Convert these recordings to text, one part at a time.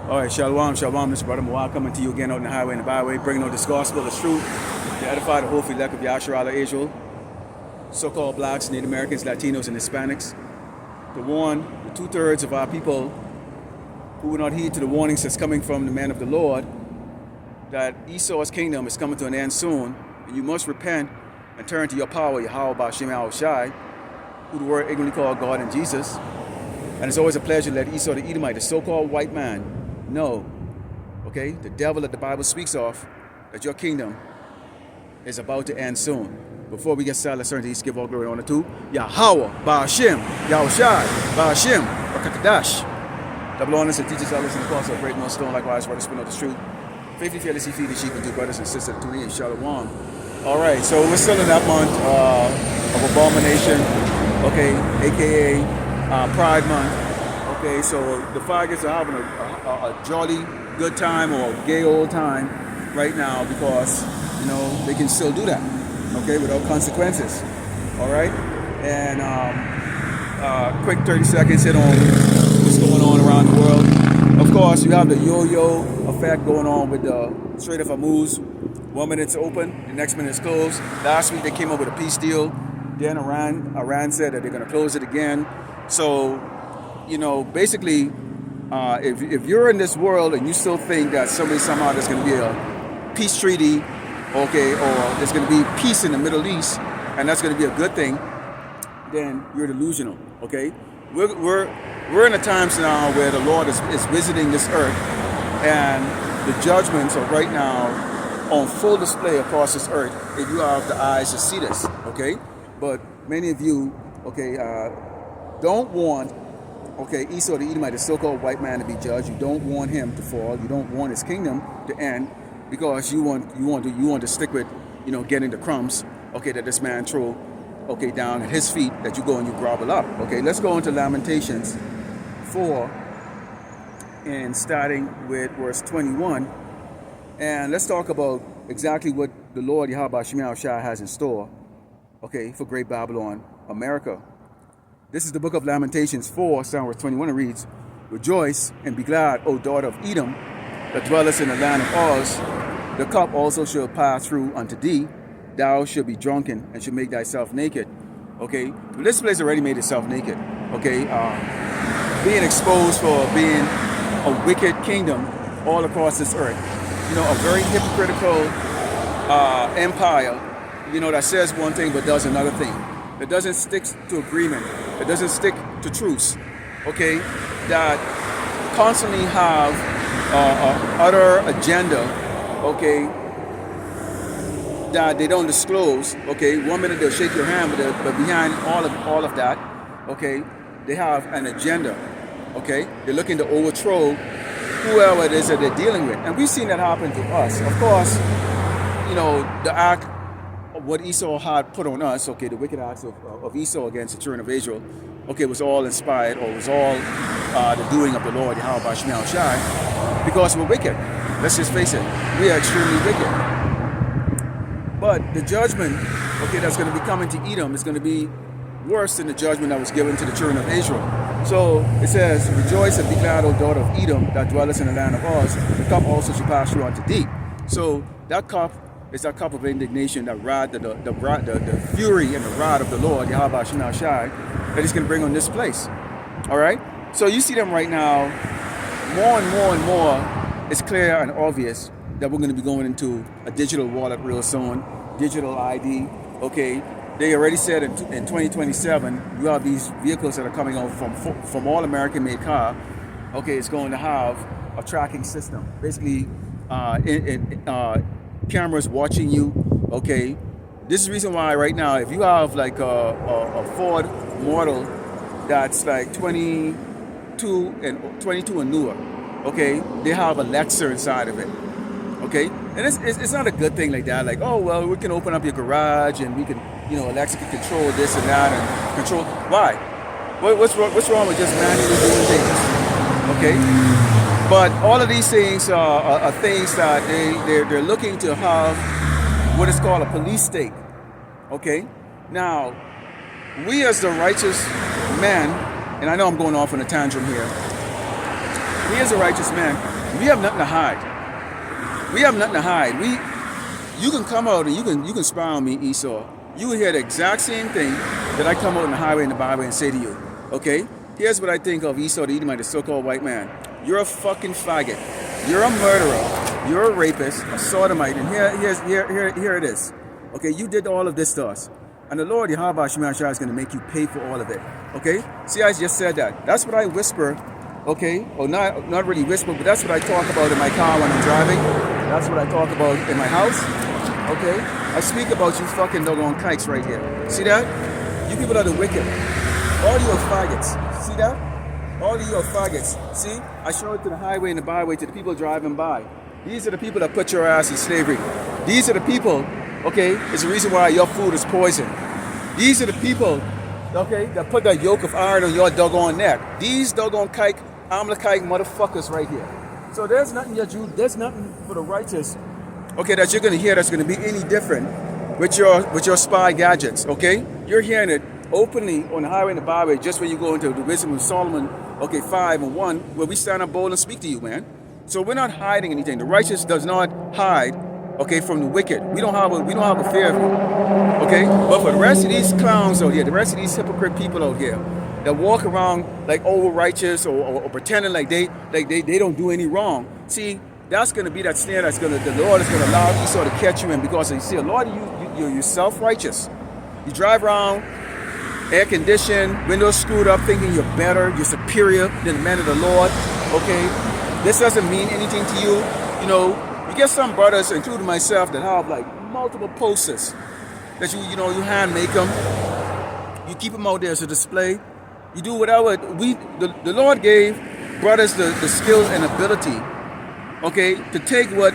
All right, shalom, shalom. This is Brother Mawar coming to you again out in the highway and the byway, bringing out this gospel, this truth, to edify the whole elect of Yahshua Israel, so-called blacks, Native Americans, Latinos, and Hispanics, to warn the two-thirds of our people who will not heed to the warnings that's coming from the man of the Lord, that Esau's kingdom is coming to an end soon, and you must repent and turn to your power, Yahweh Ba'Shem Yahushai, who the word ignorantly called God and Jesus. And it's always a pleasure to let Esau the Edomite, the so-called white man, know, okay, the devil that the Bible speaks of, that your kingdom is about to end soon. Before we get started, let's turn to East, give all glory and honor to Yahweh, Ba'Shem, Yahushai, Ba'Shem, Rakakadash. Double honors and teachers, others, and the cause of great millstone, likewise, brothers, spin out the truth. Faithfully, fearlessly feed the sheep and do brothers and sisters to me, Shalom. All right, so we're still in that month of abomination, okay, aka Pride Month. Okay, so the faggots are having a jolly good time or a gay old time right now because, you know, they can still do that, okay, without consequences. All right, and quick 30 seconds hit on what's going on around the world. Of course, you have the yo-yo effect going on with the Strait of Hormuz. 1 minute it's open, the next minute it's closed. Last week they came up with a peace deal. Then Iran said that they're going to close it again. So, you know, basically, if you're in this world and you still think that somehow there's going to be a peace treaty, okay, or there's going to be peace in the Middle East, and that's going to be a good thing, then you're delusional, okay? We're in a times now where the Lord is visiting this earth, and the judgments are right now on full display across this earth if you have the eyes to see this, okay? But many of you, okay, don't want, okay, Esau the Edomite, the so-called white man, to be judged. You don't want him to fall. You don't want his kingdom to end because you want to stick with, you know, getting the crumbs, okay, that this man threw, okay, down at his feet, that you go and you grovel up. Okay, let's go into Lamentations 4 and starting with verse 21, and let's talk about exactly what the Lord Yahweh Shemel Shai has in store, okay, for Great Babylon, America. This is the book of Lamentations 4, starting verse 21. It reads, "Rejoice and be glad, O daughter of Edom, that dwellest in the land of Uz. The cup also shall pass through unto thee. Thou shalt be drunken and shalt make thyself naked." Okay, this place already made itself naked. Okay, being exposed for being a wicked kingdom all across this earth. You know, a very hypocritical empire, you know, that says one thing but does another thing. That doesn't stick to agreement. That doesn't stick to truths. Okay, that constantly have an utter agenda. Okay, that they don't disclose. Okay, 1 minute they'll shake your hand, but behind all of that, okay, they have an agenda. Okay, they're looking to overthrow whoever it is that they're dealing with, and we've seen that happen to us. Of course, you know, the act of what Esau had put on us, okay, the wicked acts of Esau against the children of Israel, okay, was all inspired, or was all the doing of the Lord Yahweh Ba'Shem Yahushai, because we're wicked. Let's just face it, we are extremely wicked. But the judgment, okay, that's going to be coming to Edom is going to be worse than the judgment that was given to the children of Israel. So it says, "Rejoice and be glad, O daughter of Edom, that dwellest in the land of Uz. The cup also shall pass through unto thee." So that cup is that cup of indignation, that wrath, the fury and the wrath of the Lord, Yahweh Ba'Shem Yahushai, that He's going to bring on this place. All right. So you see them right now, more and more and more. It's clear and obvious that we're going to be going into a digital wallet real soon, digital ID. Okay. They already said in 2027, you have these vehicles that are coming out from all American-made car. Okay, it's going to have a tracking system. Basically, cameras watching you. Okay, this is the reason why right now, if you have like a Ford model that's like 22 and newer, okay, they have Alexa inside of it. Okay, and it's not a good thing like that. Like, oh well, we can open up your garage and we can, you know, Alexa can control this and that and control. Why? What's wrong with just manually doing things? Okay, but all of these things are things that they're looking to have what is called a police state. Okay, now we as the righteous men, and I know I'm going off on a tangent here. he is a righteous man. We have nothing to hide. We have nothing to hide. You can come out and you can spy on me, Esau. You will hear the exact same thing that I come out in the highway and the byway and say to you. Okay? Here's what I think of Esau the Edomite, the so-called white man. You're a fucking faggot. You're a murderer. You're a rapist, a sodomite, and here it is. Okay, you did all of this to us. And the Lord Yahweh Shemashah is going to make you pay for all of it. Okay? See, I just said that. That's what I whisper, okay? Or not really whisper, but that's what I talk about in my car when I'm driving. That's what I talk about in my house. Okay? I speak about you fucking doggone kikes right here. See that? You people are the wicked. All you are faggots. See that? All of you are faggots. See? I show it to the highway and the byway to the people driving by. These are the people that put your ass in slavery. These are the people, okay, it's the reason why your food is poison. These are the people, okay, that put that yoke of iron on your doggone neck. These doggone kike, Amalekite motherfuckers right here. So there's nothing there's nothing for the righteous, okay, that you're gonna hear that's gonna be any different with your spy gadgets, okay? You're hearing it openly on the highway and the byway just when you go into the wisdom of Solomon, okay, 5:1, where we stand up bold and speak to you, man. So we're not hiding anything. The righteous does not hide, okay, from the wicked. We don't have a fear of you, okay? But for the rest of these clowns out here, the rest of these hypocrite people out here that walk around like over righteous or pretending like they don't do any wrong. See, that's going to be that snare the Lord is going to allow Esau to catch you in, because you see, a lot of you're self-righteous. You drive around, air conditioned, windows screwed up, thinking you're better, you're superior than the man of the Lord, okay? This doesn't mean anything to you. You know, you get some brothers, including myself, that have like multiple posters that you hand make them. You keep them out there as a display. You do whatever. The Lord gave brothers the skills and ability, okay, to take what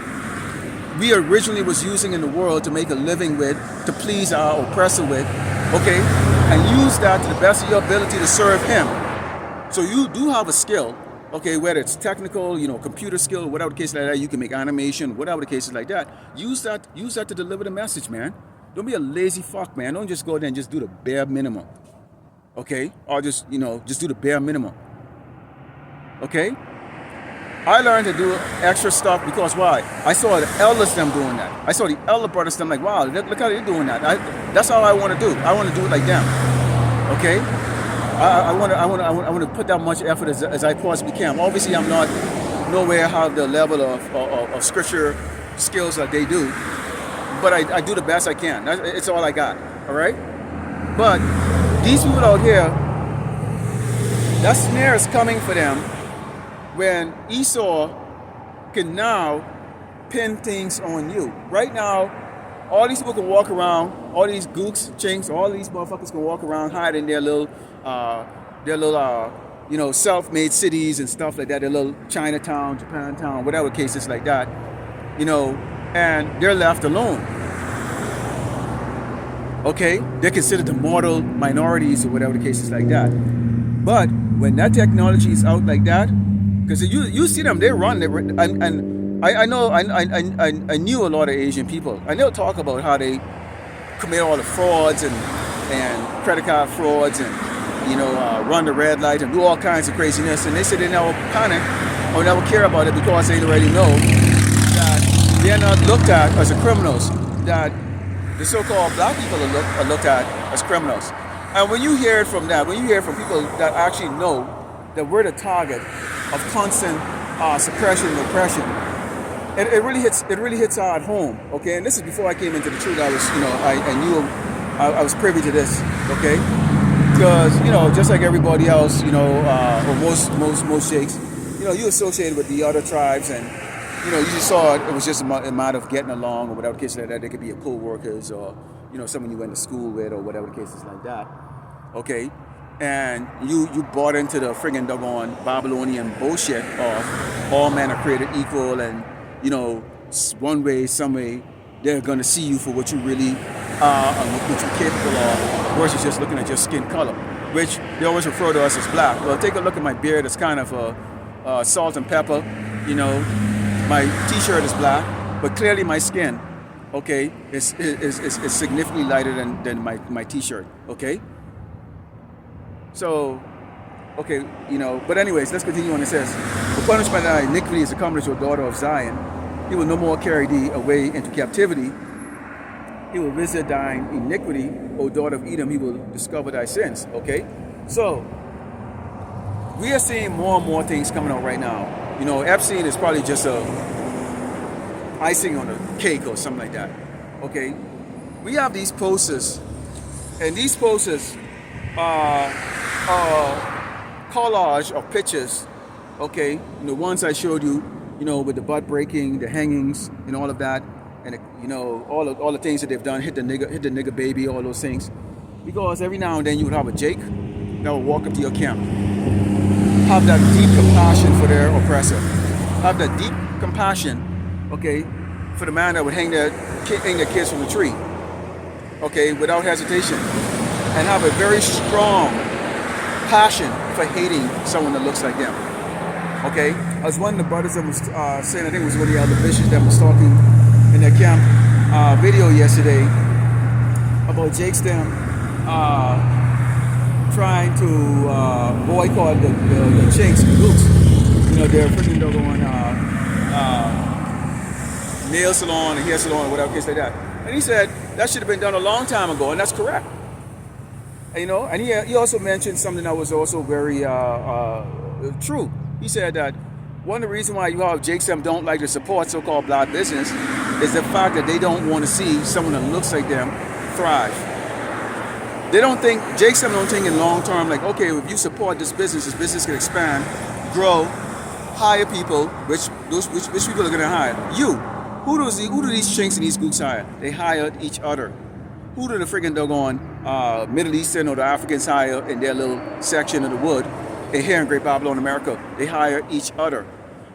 we originally was using in the world to make a living with, to please our oppressor with, okay, and use that to the best of your ability to serve him. So you do have a skill. Okay, whether it's technical, computer skill, whatever the case like that, you can make animation, whatever the case is like that. Use that to deliver the message, man. Don't be a lazy fuck, man. Don't just go there and just do the bare minimum. Okay? Or just do the bare minimum. Okay? I learned to do extra stuff because why? I saw the elders them doing that. I saw the elder brothers them like, wow, look how they're doing that. That's all I want to do. I want to do it like them. Okay? I want to put that much effort as I possibly can. Obviously, I'm not nowhere have the level of scripture skills that they do, but I do the best I can. It's all I got. All right. But these people out here, that snare is coming for them when Esau can now pin things on you. Right now, all these people can walk around, all these gooks, chinks, all these motherfuckers can walk around, hide in their little self-made cities and stuff like that, their little Chinatown, Japantown, whatever cases like that, and they're left alone. Okay, they're considered the mortal minorities or whatever the cases like that. But when that technology is out like that, because you see them, they run, and I know I knew a lot of Asian people, and they'll talk about how they commit all the frauds and credit card frauds and run the red light and do all kinds of craziness, and they say they never panic or never care about it because they already know that they're not looked at as criminals, that the so-called black people are looked at as criminals. And when you hear it from that, when you hear it from people that actually know that we're the target of constant suppression and oppression, it really hits at home, okay? And this is before I came into the truth. I was, I knew I was privy to this, okay? Because, just like everybody else, or most sheikhs, you associated with the other tribes, and, you just saw it was just a matter of getting along or whatever the case like that. They could be your co-workers or, someone you went to school with or whatever the case is like that, okay? And you bought into the friggin' doggone Babylonian bullshit of all men are created equal, and, one way, some way, they're going to see you for what you really are and what you're capable of, versus just looking at your skin color, which they always refer to us as black. Well, take a look at my beard. It's kind of salt and pepper. My t-shirt is black, but clearly my skin, okay, is significantly lighter than my t-shirt, okay? So, okay, but anyways, let's continue on. It says, punishment of thy iniquity is accomplished, O daughter of Zion. He will no more carry thee away into captivity. He will visit thine iniquity, O daughter of Edom. He will discover thy sins. Okay? So, we are seeing more and more things coming out right now. You know, Epstein is probably just a icing on a cake or something like that. Okay? We have these posters, and these posters are collage of pictures, okay? You know, ones I showed you, you know, with the butt breaking, the hangings, and all of that, and you know, all the things that they've done, hit the nigga baby, all those things. Because every now and then you would have a Jake that would walk up to your camp, have that deep compassion for their oppressor, have that deep compassion, okay, for the man that would hang their kids from the tree, okay, without hesitation, and have a very strong passion for hating someone that looks like them. Okay, as one of the brothers that was saying, I think it was one of the other bishops that was talking in their camp video yesterday about Jake Stem trying to boycott the chinks and gooks. You know, they're freaking doggone nail salon and hair salon or whatever case like that. And he said that should have been done a long time ago, and that's correct. And, you know, and he also mentioned something that was also very true. He said that one of the reasons why you have Jake Stem don't like to support so-called black business is the fact that they don't want to see someone that looks like them thrive. They don't think, Jake Stem don't think in long term, like, okay, if you support this business can expand, grow, hire people, which people are going to hire? You. Who do these chinks and these gooks hire? They hire each other. Who do the freaking doggone Middle Eastern or the Africans hire in their little section of the wood? And here in Great Babylon, America, they hire each other.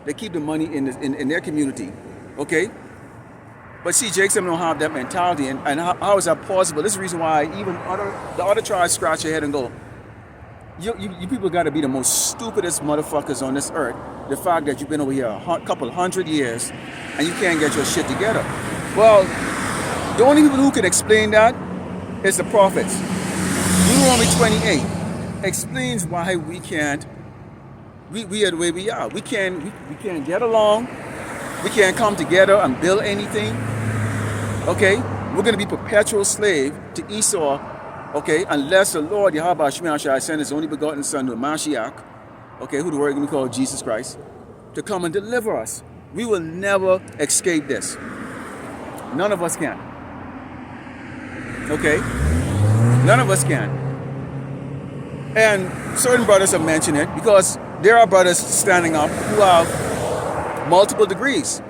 They keep the money in their community, okay? But see, Jake Stem don't have that mentality, and how is that possible? This is the reason why even the other tribes scratch their head and go, you people got to be the most stupidest motherfuckers on this earth. The fact that you've been over here a couple hundred years and you can't get your shit together. Well, the only people who can explain that is the prophets. Deuteronomy 28 explains why we can't. We are the way we are. We can't get along. We can't come together and build anything. Okay, we're going to be perpetual slave to Esau. Okay, unless the Lord Yahweh Shemashai send His only begotten Son, the Mashiach, okay, who the word going to call Jesus Christ, to come and deliver us. We will never escape this. None of us can. Okay, none of us can. And certain brothers have mentioned it because there are brothers standing up who have multiple degrees.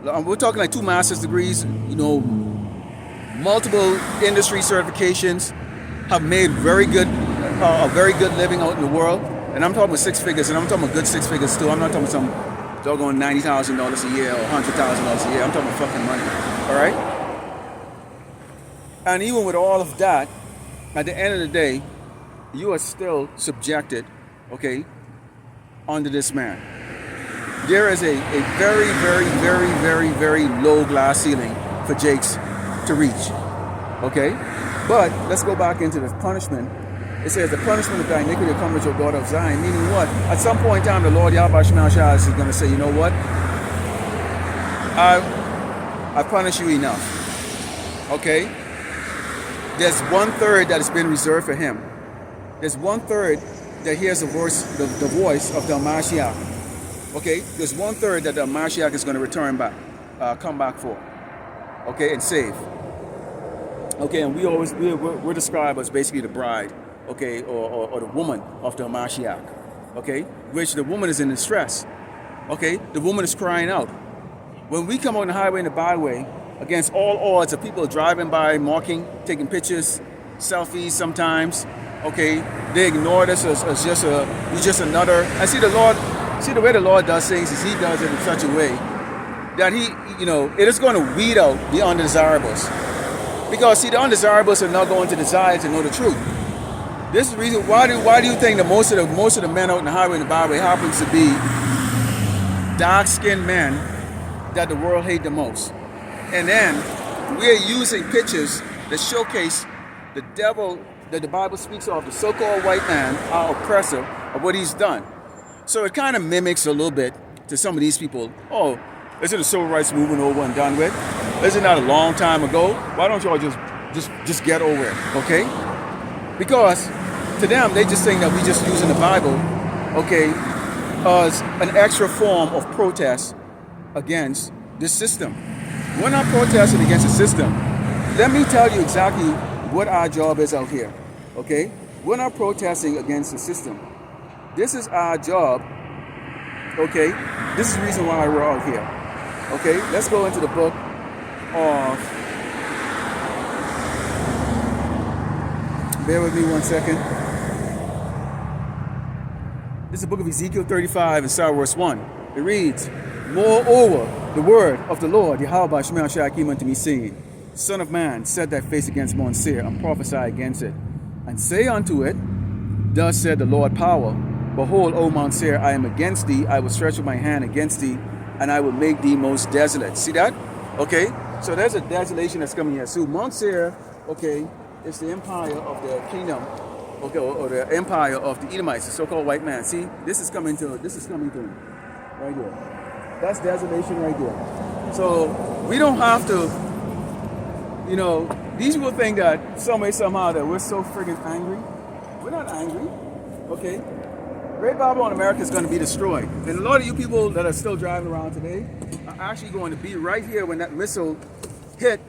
We're talking like 2 master's degrees, you know, multiple industry certifications, have made a very good living out in the world. And I'm talking about 6 figures, and I'm talking about good 6 figures too. I'm not talking about some doggone $90,000 a year or $100,000 a year. I'm talking about fucking money. All right? And even with all of that, at the end of the day, you are still subjected, okay, under this man. There is a very, very, very, very, very low glass ceiling for Jakes to reach, okay? But let's go back into the punishment. It says the punishment of thy iniquity comes, O daughter of Zion, meaning what? At some point in time, the Lord Yahweh Shemashai is going to say, you know what? I punish you enough, okay? There's 1/3 that has been reserved for him. There's 1/3 that hears the voice of the Mashiach. Okay, there's 1/3 that the Mashiach is going to return back, come back for. Okay, and save. Okay, and we're described as basically the bride, okay, or the woman of the Mashiach. Okay, which the woman is in distress. Okay, the woman is crying out. When we come on the highway and the byway, against all odds of people driving by, marking, taking pictures, selfies sometimes. Okay, they ignore us as just another. I see the Lord. See the way the Lord does things is He does it in such a way that He, you know, it is going to weed out the undesirables. Because see, the undesirables are not going to desire to know the truth. This is the reason why do you think that most of the men out in the highway and the byway happens to be dark-skinned men that the world hate the most? And then we are using pictures that showcase the devil that the Bible speaks of, the so-called white man, our oppressor, of what he's done. So it kind of mimics a little bit to some of these people. Oh, isn't the civil rights movement over and done with? Isn't that a long time ago? Why don't y'all just get over it, okay? Because to them, they just think that we just using the Bible, okay, as an extra form of protest against this system. We're not protesting against the system. Let me tell you exactly what our job is out here, okay? We're not protesting against the system. This is our job, okay? This is the reason why we're out here, okay? Let's go into the book of, bear with me one second. This is the book of Ezekiel 35 and start verse 1. It reads, Moreover, the word of the Lord, Yahweh Shema Shai came unto me, saying, Son of man, set thy face against Mount Seir, and prophesy against it, and say unto it, Thus said the Lord power, Behold, O Mount Seir, I am against thee, I will stretch out my hand against thee, and I will make thee most desolate. See that? Okay? So there's a desolation that's coming here. So Mount Seir, okay, is the empire of the kingdom, okay, or the empire of the Edomites, the so-called white man. See, this is coming to him right here. That's desolation right there. So we don't have to, you know, these people think that some way, somehow, that we're so friggin' angry. We're not angry, okay? Great Babylon America is going to be destroyed. And a lot of you people that are still driving around today are actually going to be right here when that missile hit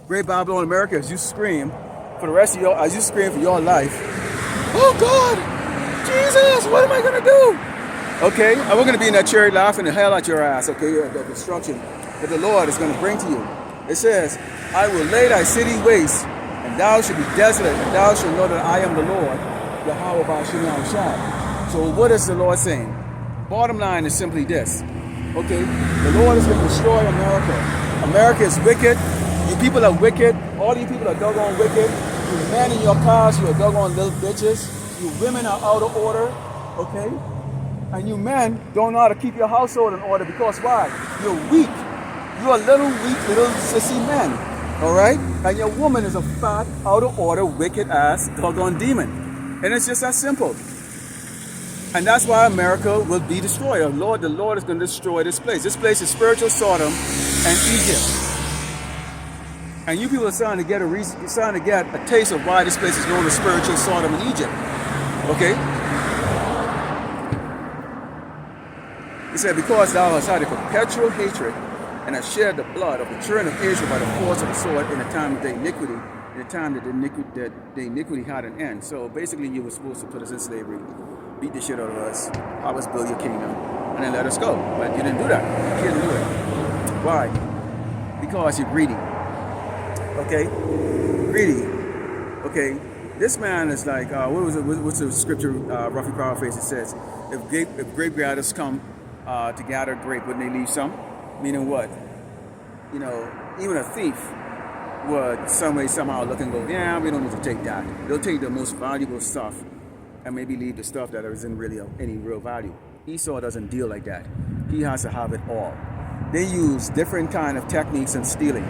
Great Babylon America as you scream for the rest of your, as you scream for your life. Oh God, Jesus, what am I going to do? Okay, and we're going to be in that chariot laughing the hell out your ass, okay, the destruction that the Lord is going to bring to you. It says, I will lay thy city waste, and thou shalt be desolate, and thou shalt know that I am the Lord, Yahweh Ba'ashem Yahushua. So what is the Lord saying? Bottom line is simply this, okay, the Lord is going to destroy America. America is wicked. You people are wicked. All you people are doggone wicked. You men in your cars, you are doggone little bitches. You women are out of order, okay? And you men don't know how to keep your household in order because why? You're weak. You're little weak, little sissy men. All right? And your woman is a fat, out of order, wicked ass, doggone demon. And it's just that simple. And that's why America will be destroyed. The Lord is going to destroy this place. This place is spiritual Sodom and Egypt. And you people are starting to get a taste of why this place is known as spiritual Sodom and Egypt. Okay? He said, because thou hast had a perpetual hatred and hast shed the blood of the children of Israel by the force of the sword in the time of their iniquity, in the time that the iniquity had an end. So basically you were supposed to put us in slavery, beat the shit out of us, have us build your kingdom, and then let us go. But you didn't do that. You didn't do it. Why? Because you're greedy. Okay? Greedy. Okay? This man is like, what's the scripture roughly paraphrase? It says, if grape gatherers come to gather grape, wouldn't they leave some? Meaning what? You know, even a thief would some way, somehow look and go, yeah, we don't need to take that. They'll take the most valuable stuff and maybe leave the stuff that isn't really of any real value. Esau doesn't deal like that. He has to have it all. They use different kind of techniques in stealing.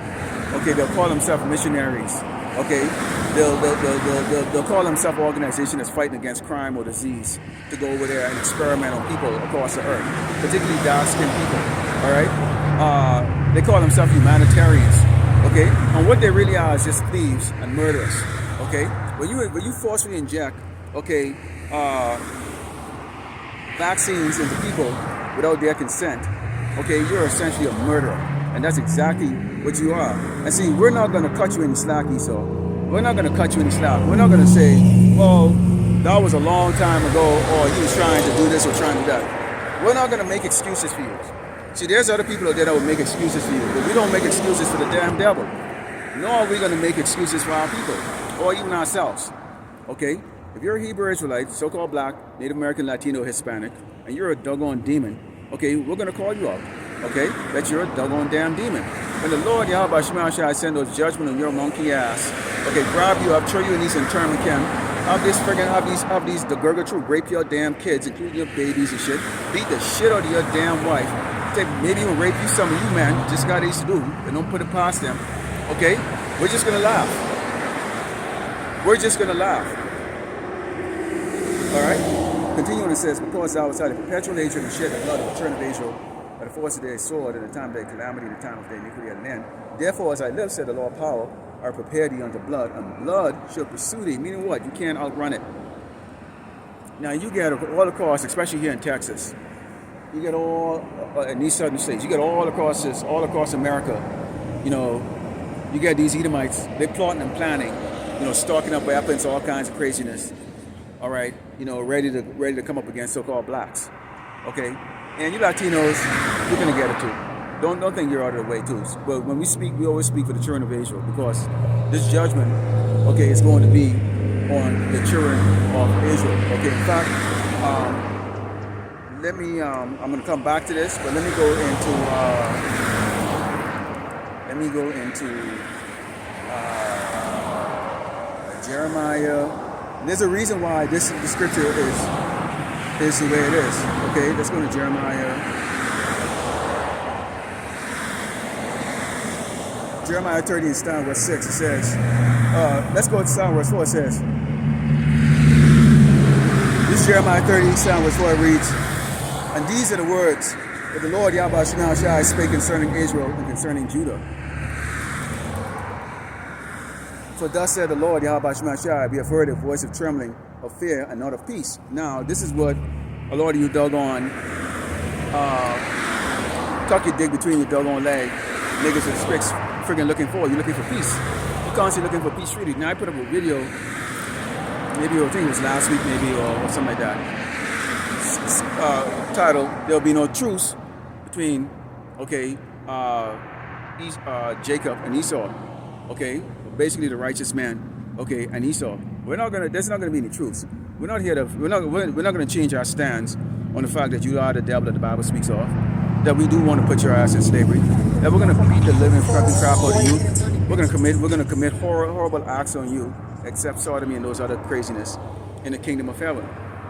Okay, they'll call themselves missionaries. Okay, they'll call themselves an organization that's fighting against crime or disease to go over there and experiment on people across the earth, particularly dark-skinned people. All right, they call themselves humanitarians. Okay, and what they really are is just thieves and murderers. Okay, when you forcefully inject vaccines into people without their consent, okay, you're essentially a murderer. And that's exactly what you are. And see, we're not going to cut you any slack, Esau. We're not going to cut you any slack. We're not going to say, well, that was a long time ago, or he was trying to do this or trying to do that. We're not going to make excuses for you. See, there's other people out there that will make excuses for you, but we don't make excuses for the damn devil. Nor are we going to make excuses for our people, or even ourselves. Okay? If you're a Hebrew Israelite, so-called black, Native American, Latino, Hispanic, and you're a doggone demon, okay, we're going to call you out. Okay, that you're a doggone damn demon. When the Lord Yahweh Shema Shai send those judgment on your monkey ass, okay, grab you up, throw you in these internment camp, have these the gurgle truth, rape your damn kids, including your babies and shit, beat the shit out of your damn wife, maybe even rape you, some of you men, just got these to do, and don't put it past them. Okay, we're just gonna laugh. We're just gonna laugh. All right. Continuing, it says, because thou hast had a perpetual hatred and shed the blood of the children of Israel by the force of their sword in the time of their calamity, in the time of their iniquity at an end. Therefore, as I live, said the Lord of power, I prepare thee unto blood, and blood shall pursue thee. Meaning what? You can't outrun it. Now you get all across, especially here in Texas, you get all in these southern states, you get all across America. You get these Edomites, they're plotting and planning, stocking up weapons, all kinds of craziness. All right, ready to come up against so-called blacks. Okay, and you Latinos, you're gonna get it too. Don't think you're out of the way too. But when we speak, we always speak for the children of Israel, because this judgment, okay, is going to be on the children of Israel. Okay, in fact, I'm going to come back to this, but let me go into Jeremiah. There's a reason why the scripture is the way it is. Okay, let's go to Jeremiah 30 and verse 6. It says, let's go to verse 4. It says, this is Jeremiah 30, verse 4 reads, and these are the words that the Lord Yahweh Shai spake concerning Israel and concerning Judah. For thus said the Lord Yahweh Shai, we have heard a voice of trembling, of fear, and not of peace. Now, this is what a lot of you doggone, tuck your dick between your doggone leg, niggas and spicks friggin' looking for. You're looking for peace. You constantly looking for peace treaty. Now, I put up a video, maybe I think it was last week, maybe, or something like that. Title, there'll be no truce between, Jacob and Esau. Okay, basically the righteous man, okay, and Esau. There's not gonna be any truce. We're not gonna change our stance on the fact that you are the devil that the Bible speaks of, that we do want to put your ass in slavery, that we're gonna beat the living fucking crap out of you. We're gonna commit horrible acts on you, except sodomy and those other craziness in the kingdom of heaven.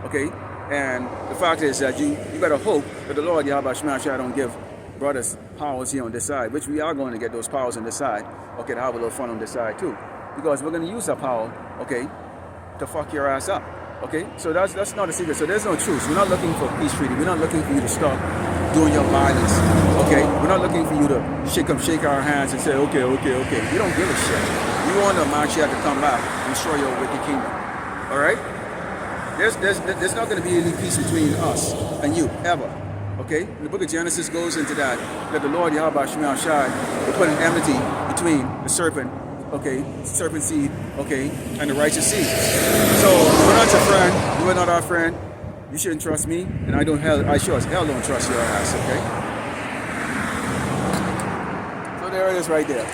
Okay? And the fact is that you gotta hope that the Lord Yahweh Shai don't give brothers powers here on this side, which we are going to get those powers on this side, okay, to have a little fun on this side too. Because we're going to use that power, okay, to fuck your ass up. Okay? So that's not a secret. So there's no truce. We're not looking for peace treaty. We're not looking for you to stop doing your violence. Okay? We're not looking for you to shake our hands and say, okay. We don't give a shit. We want the Mashiach to come back and destroy your wicked kingdom. Alright? There's not going to be any peace between us and you, ever. Okay? The book of Genesis goes into that the Lord Yahweh Shai will put an enmity between the serpent, okay, serpent seed, okay, and the righteous seed. So, we're not your friend, you are not our friend, you shouldn't trust me, and I sure as hell don't trust your ass, okay? So there it is right there.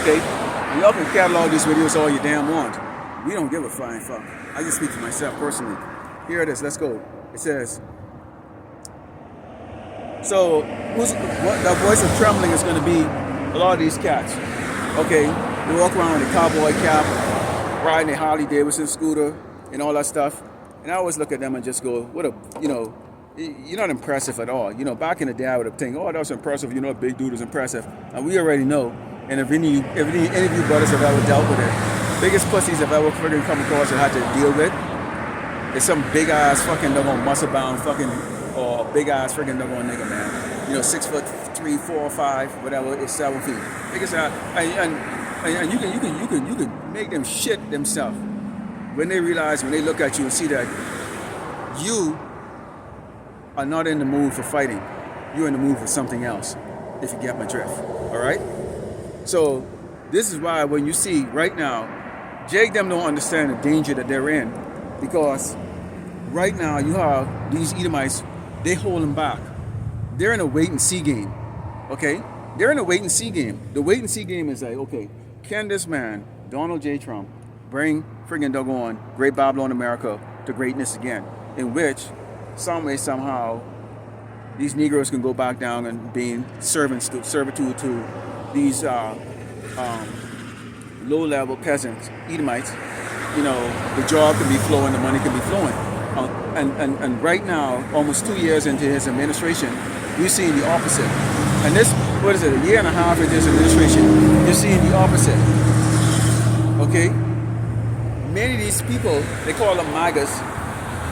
Okay? And y'all can catalog these videos all you damn want. We don't give a flying fuck. I just speak for myself personally. Here it is, let's go. It says, so the voice of trembling is going to be a lot of these cats. Okay, they walk around with a cowboy cap, riding a Harley Davidson scooter, and all that stuff. And I always look at them and just go, you're not impressive at all. Back in the day, I would have think, oh, that was impressive. Big dude is impressive. And we already know. And if any of you brothers have ever dealt with it, biggest pussies I've ever freaking come across and had to deal with is some big ass fucking muscle bound fucking or big ass freaking nigga, man. 6'3", 4, 5, whatever. It's 7 feet. Biggest ass, and you can make them shit themselves when they look at you and see that you are not in the mood for fighting. You're in the mood for something else. If you get my drift, all right. So this is why when you see right now, Jake them don't understand the danger that they're in, because right now you have these Edomites. They hold them back. They're in a wait-and-see game, okay? They're in a wait-and-see game. The wait-and-see game is like, okay, can this man, Donald J. Trump, bring friggin' doggone Great Babylon America to greatness again, in which, some way, somehow, these Negroes can go back down and being servitude to these low-level peasants, Edomites. The job can be flowing, the money can be flowing. And right now, almost 2 years into his administration, you're seeing the opposite. And this, a year and a half into his administration, you're seeing the opposite. Okay? Many of these people, they call them MAGAs,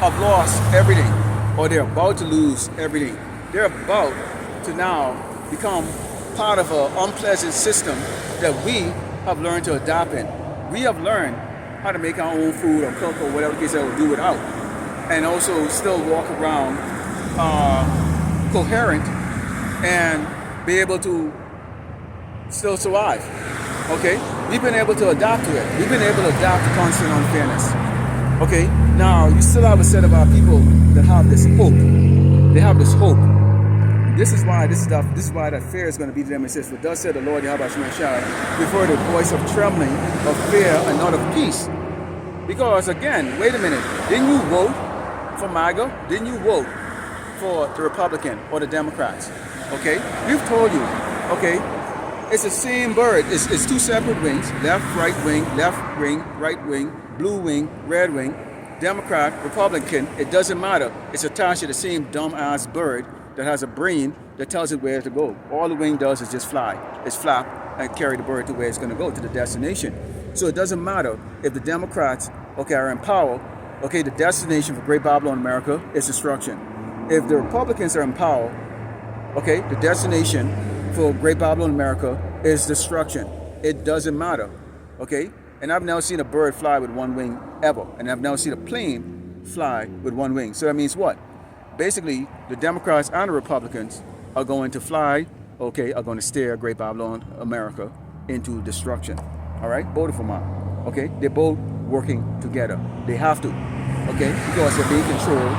have lost everything, or they're about to lose everything. They're about to now become part of an unpleasant system that we have learned to adapt in. We have learned how to make our own food or cook or whatever the case that we'll do without, and also still walk around coherent and be able to still survive. Okay, we've been able to adapt to it. We've been able to adapt to constant unfairness. Okay, now you still have a set of our people that have this hope. They have this hope. This is why that fear is going to be to them. It says, "For thus said the Lord Yahweh Shemashai, before the voice of trembling, of fear, and not of peace." Because again, wait a minute, didn't you vote for MAGA? Didn't you vote for the Republican or the Democrats? Okay, we've told you. Okay, it's the same bird. It's two separate wings: left, right wing, right wing, blue wing, red wing, Democrat, Republican. It doesn't matter. It's attached to the same dumb-ass bird that has a brain that tells it where to go. All the wing does is just fly. It's flap and carry the bird to where it's going to go, to the destination. So it doesn't matter if the Democrats, okay, are in power. Okay, the destination for Great Babylon America is destruction. If the Republicans are in power, okay, the destination for Great Babylon America is destruction. It doesn't matter. Okay, and I've never seen a bird fly with one wing ever, and I've never seen a plane fly with one wing. So that means what? Basically, the Democrats and the Republicans are going to fly, okay, are going to steer Great Babylon America into destruction. All right, both of them are. Okay, they're both working together. They have to, okay, because they're being controlled,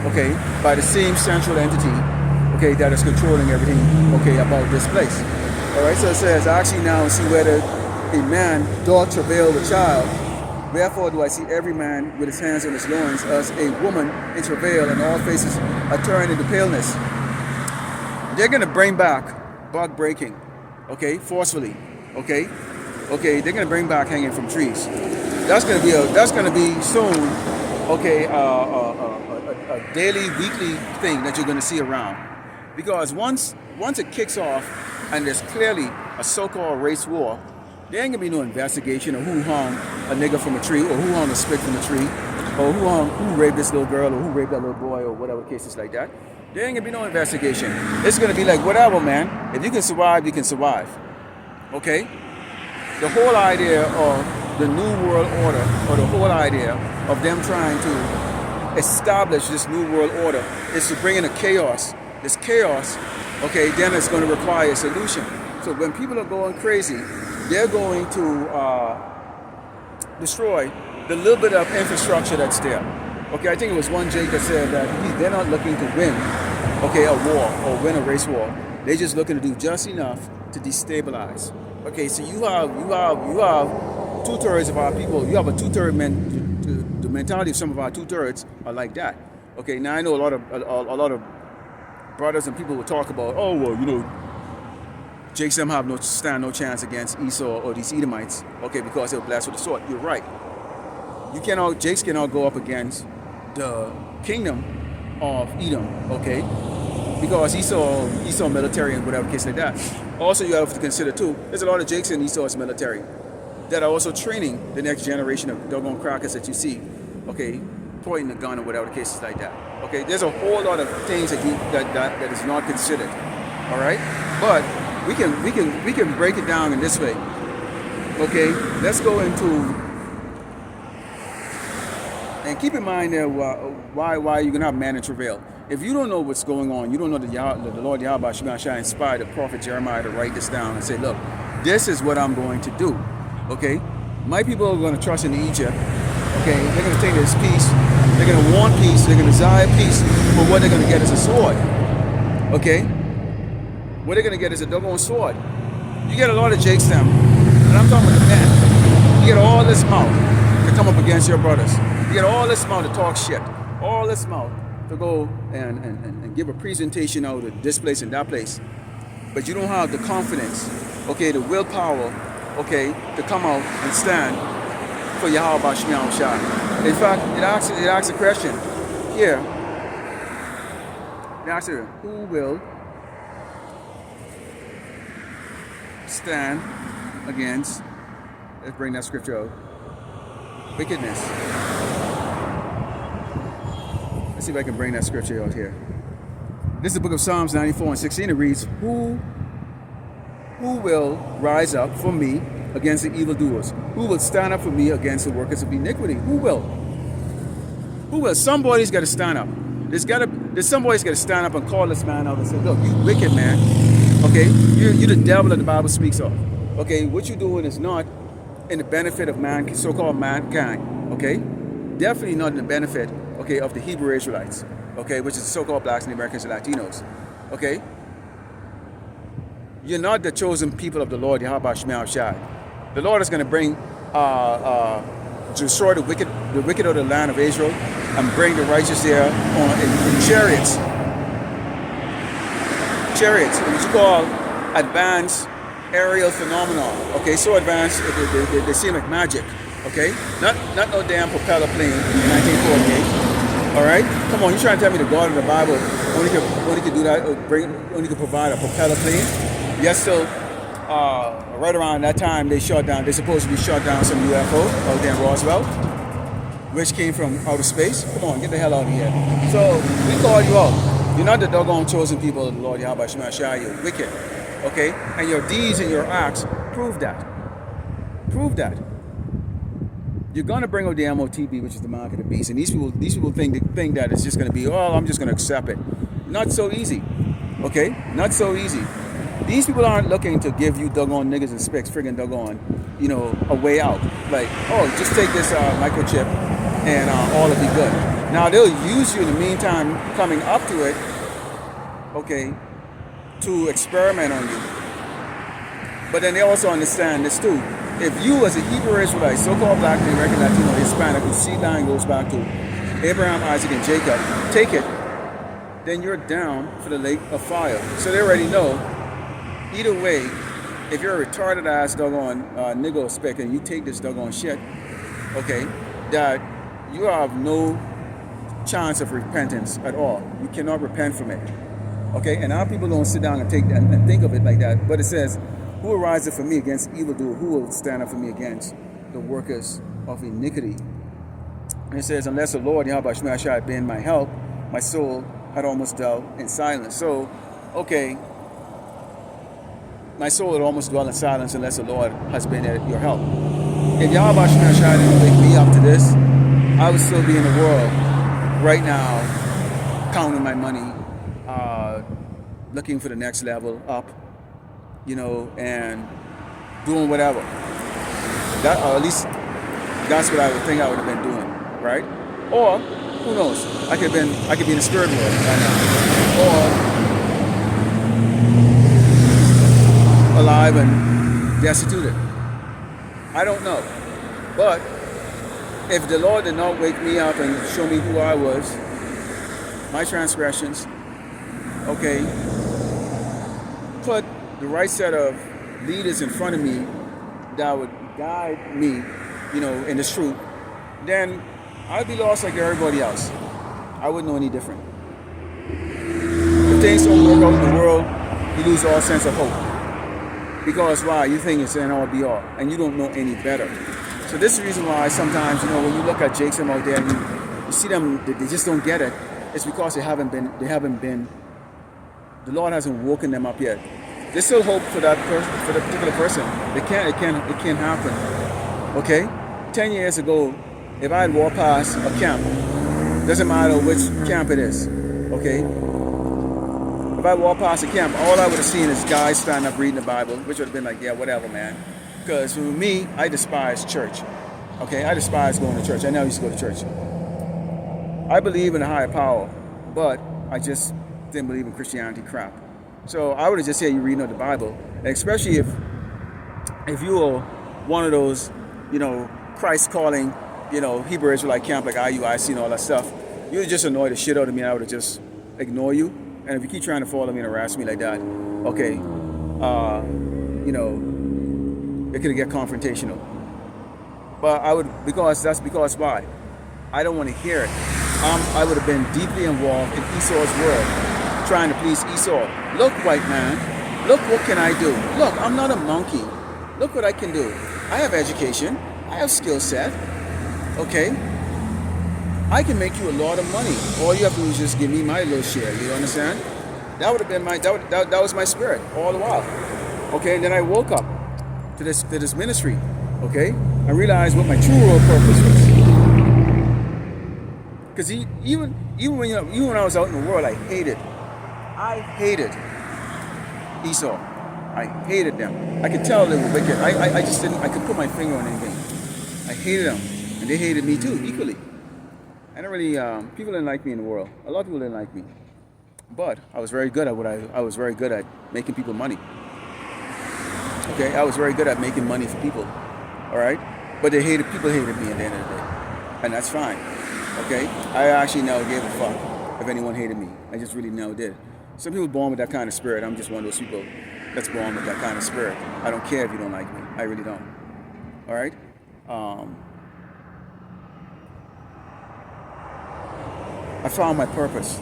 okay, by the same central entity, okay, that is controlling everything, okay, about this place. All right, so it says, "I actually now see whether a man doth travail with child. Wherefore do I see every man with his hands on his loins, as a woman in travail, and all faces are turned into paleness." They're going to bring back bug breaking, okay, forcefully, okay, they're going to bring back hanging from trees. That's going to be soon, okay, a daily, weekly thing that you're going to see around, because once it kicks off and there's clearly a so-called race war, there ain't gonna be no investigation of who hung a nigger from a tree, or who hung a stick from a tree, or who raped this little girl, or who raped that little boy, or whatever the case is like that. There ain't gonna be no investigation. It's gonna be like, whatever, man. If you can survive, you can survive. Okay? The whole idea of the New World Order, or the whole idea of them trying to establish this New World Order, is to bring in a chaos. This chaos, okay, then it's going to require a solution. So when people are going crazy, they're going to destroy the little bit of infrastructure that's there. Okay, I think it was one Jake that said that they're not looking to win, okay, a war or win a race war. They're just looking to do just enough to destabilize. Okay, so you have 2/3 of our people. You have a 2/3 the mentality of some of our 2/3 are like that. Okay, now I know a lot of brothers and people will talk about, oh well, you know, Jakes them have no chance against Esau or these Edomites, okay, because they were blessed with the sword. You're right. Jakes cannot go up against the kingdom of Edom, okay, because Esau military and whatever case like that. Also, you have to consider too, there's a lot of Jakes in Esau's military that are also training the next generation of doggone crackers that you see, okay, pointing the gun or whatever the case is like that. Okay, there's a whole lot of things that is not considered. All right, but we can break it down in this way. Okay, let's go into, and keep in mind that why you're gonna have man in travail. If you don't know what's going on, you don't know that the Lord Yahweh Shemashai inspired the prophet Jeremiah to write this down and say, look, this is what I'm going to do. Okay, my people are going to trust in Egypt. Okay, they're going to take this peace. They're going to want peace. They're going to desire peace. But what they're going to get is a sword. Okay, what they're going to get is a doggone sword. You get a lot of Jakes them, and I'm talking about the men. You get all this mouth to come up against your brothers. You get all this mouth to talk shit. All this mouth to go and give a presentation out of this place and that place. But you don't have the confidence, okay, the willpower, okay, to come out and stand for Yahweh Bashmiah Shai. In fact, it asks a question here. It asks her, who will stand against, let's bring that scripture out, wickedness. Let's see if I can bring that scripture out here. This is the book of Psalms 94:16. It reads, Who will rise up for me against the evildoers? Who will stand up for me against the workers of iniquity? Who will? Who will? Somebody's got to stand up. Somebody's got to stand up and call this man out and say, look, you wicked man. Okay, you're the devil that the Bible speaks of. Okay, what you're doing is not in the benefit of man, so-called mankind. Okay, definitely not in the benefit, okay, of the Hebrew Israelites. Okay, which is the so-called blacks and the Americans and Latinos. Okay, you're not the chosen people of the Lord, Yahweh Shema Shai. The Lord is going to bring, destroy the wicked of the land of Israel, and bring the righteous there in chariots. Chariots, what you call advanced aerial phenomenon. Okay, so advanced they seem like magic. Okay, not no damn propeller plane in 1948. All right, come on, you trying to tell me the God of the Bible only could do that, only could provide a propeller plane? Yes, so right around that time they supposedly shot down some UFO out there in Roswell, which came from outer space. Come on, get the hell out of here. So we call you out. You're not the doggone chosen people of the Lord Yahweh Shema Shai. You're wicked. Okay? And your deeds and your acts prove that. Prove that. You're gonna bring out the MOTB, which is the mark of the beast, and these people think that it's just gonna be, oh, I'm just gonna accept it. Not so easy. Okay? Not so easy. These people aren't looking to give you doggone niggas and spicks, friggin' doggone, a way out. Like, oh, just take this microchip and all will be good. Now they'll use you in the meantime, coming up to it, okay, to experiment on you. But then they also understand this too. If you as a Hebrew Israelite, so-called black, American, Latino, Hispanic, whose seed line goes back to Abraham, Isaac, and Jacob, take it, then you're down for the lake of fire. So they already know, either way, if you're a retarded ass doggone nigga or speck and you take this doggone shit, okay, that you have no chance of repentance at all. You cannot repent from it. Okay, and our people don't sit down and think of it like that. But it says, who will rise up for me against evildoer? Who will stand up for me against the workers of iniquity? And it says, unless the Lord Yahweh Shema Shai had been my help, my soul had almost dwelt in silence. So, okay, my soul had almost dwelt in silence unless the Lord has been your help. If Yahweh Shema Shai didn't wake me up to this, I would still be in the world right now, counting my money, looking for the next level up, and doing whatever. That, or at least that's what I would think I would have been doing, right? Or who knows? I could be in the spirit world right now, or alive and destitute. I don't know, but if the Lord did not wake me up and show me who I was, my transgressions, okay, put the right set of leaders in front of me that would guide me, in this truth, then I'd be lost like everybody else. I wouldn't know any different. If things don't work out in the world, you lose all sense of hope. Because why? You think it's an all be all, and you don't know any better. So this is the reason why sometimes, when you look at Jason out there and you see them, they just don't get it. It's because they haven't been, the Lord hasn't woken them up yet. There's still hope for that for the particular person. It can't happen. Okay? 10 years ago, if I had walked past a camp, doesn't matter which camp it is, okay? If I walked past a camp, all I would have seen is guys standing up reading the Bible, which would have been like, yeah, whatever, man. Because for me, I despise church. Okay, I despise going to church. I never used to go to church. I believe in a higher power, but I just didn't believe in Christianity crap. So I would have just said you reading the Bible, and especially if you were one of those, Christ calling, Hebrew Israelite camp like IUIC and all that stuff, you would just annoy the shit out of me, and I would have just ignore you. And if you keep trying to follow me and harass me like that, okay, it could get confrontational. But because why? I don't want to hear it. I would have been deeply involved in Esau's world, trying to please Esau. Look, white man, look what can I do? Look, I'm not a monkey. Look what I can do. I have education. I have skill set. Okay? I can make you a lot of money. All you have to do is just give me my little share. You understand? That would have been that was my spirit all the while. Okay, and then I woke up to this ministry. Okay, I realized what my true real purpose was. Because even when I was out in the world, I hated Esau. I hated them. I could tell they were wicked. I just didn't. I could put my finger on anything. I hated them, and they hated me too equally. I don't really. People didn't like me in the world. A lot of people didn't like me, but I was very good at what I was very good at making people money. Okay, I was very good at making money for people. All right, but people hated me at the end of the day, and that's fine. Okay, I actually never gave a fuck if anyone hated me. I just really never did. Some people born with that kind of spirit. I'm just one of those people that's born with that kind of spirit. I don't care if you don't like me. I really don't. All right. I found my purpose.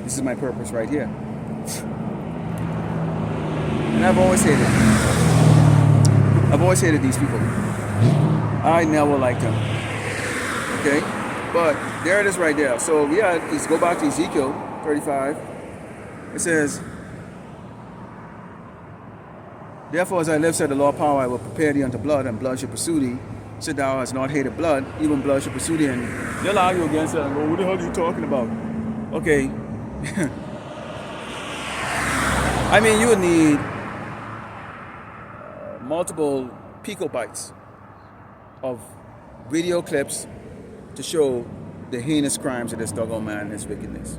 This is my purpose right here. And I've always hated these people. I never liked them. Okay? But there it is right there. So yeah, let's go back to Ezekiel 35. It says, therefore as I live, said the Lord power, I will prepare thee unto blood, and blood shall pursue thee. Said thou hast not hated blood, even blood shall pursue thee. And they'll argue against that and go, what the hell are you talking about? Okay. I mean, you would need multiple picobytes of video clips to show the heinous crimes of this doggone man and his wickedness.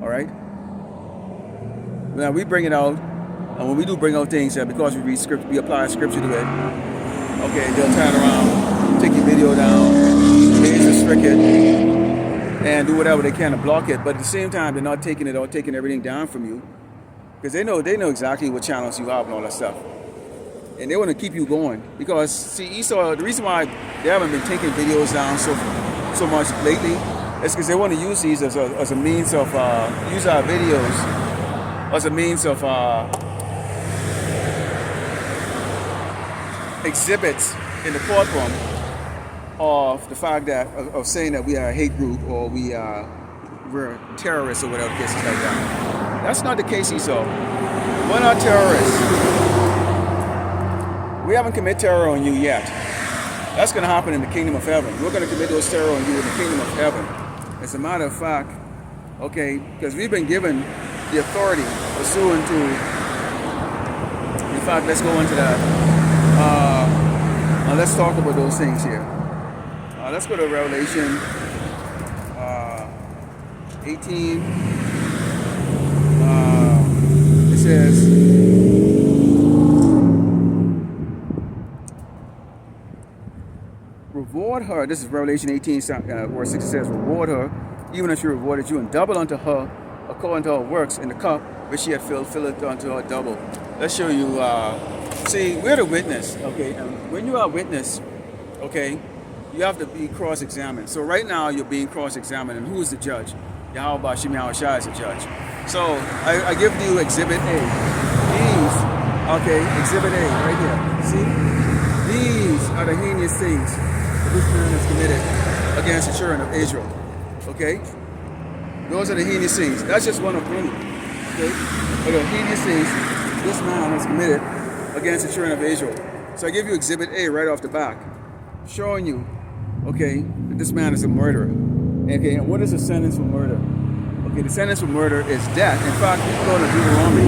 All right? Now we bring it out, and when we do bring out things, because we read script, we apply scripture to it. Okay, they'll turn around, take your video down, age restrict it, and do whatever they can to block it. But at the same time, they're not taking it or taking everything down from you, because they know exactly what channels you have and all that stuff, and they want to keep you going. Because see, Esau, the reason why they haven't been taking videos down so much lately is because they want to use these as a means of use our videos as a means of exhibits in the courtroom of the fact that of saying that we are a hate group or we're terrorists or whatever the case is like that. That's not the case, Esau. We're not terrorists. We haven't committed terror on you yet. That's going to happen in the kingdom of heaven. We're going to commit those terror on you in the kingdom of heaven. As a matter of fact, okay, because we've been given the authority pursuant to, in fact, let's go into that. Let's talk about those things here. Let's go to Revelation 18. It says, reward her. This is Revelation 18, verse 6. It says, reward her, even as she rewarded you, and double unto her according to her works in the cup which she had filled, fill it unto her double. Let's show you. See, we're the witness, okay? And when you are a witness, okay, you have to be cross-examined. So right now, you're being cross-examined, and who is the judge? Yahweh Shemi Yahushua is the judge. So I give you Exhibit A. These, okay, Exhibit A, right here. See? These are the heinous things that this man has committed against the children of Israel, okay? Those are the heinous things. That's just one of many, okay? But the heinous things this man has committed against the children of Israel. So I give you Exhibit A right off the back, showing you, okay, that this man is a murderer. Okay, and what is the sentence for murder? Okay, the sentence for murder is death. In fact, you go to Deuteronomy.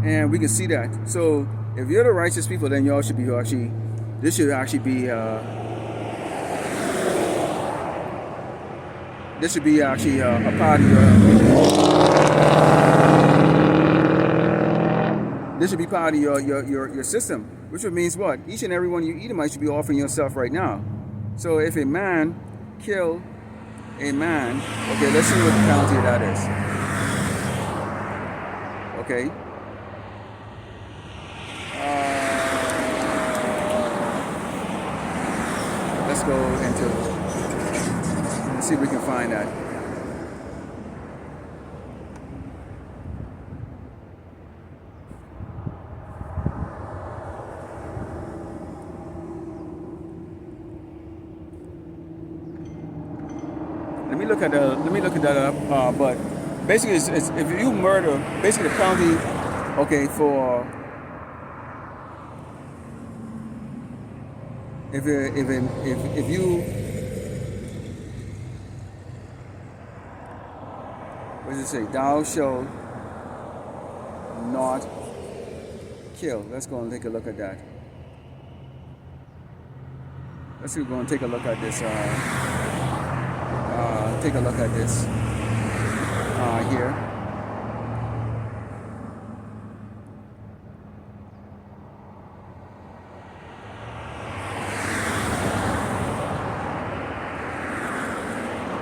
And we can see that. So if you're the righteous people, then y'all should be actually, this should actually be, this should be actually a part of your, this should be part of your system, which means what? Each and every one of you Edomites should be offering yourself right now. So if a man kill a man, okay, let's see what the penalty of that is. Okay. Let's go into, let's see if we can find that. me look at that. Let me look at that up. But basically, it's if you murder, basically the penalty, okay, for if you what does it say? Thou shalt not kill. Let's go and take a look at that. Let's go and take a look at this. Take a look at this here.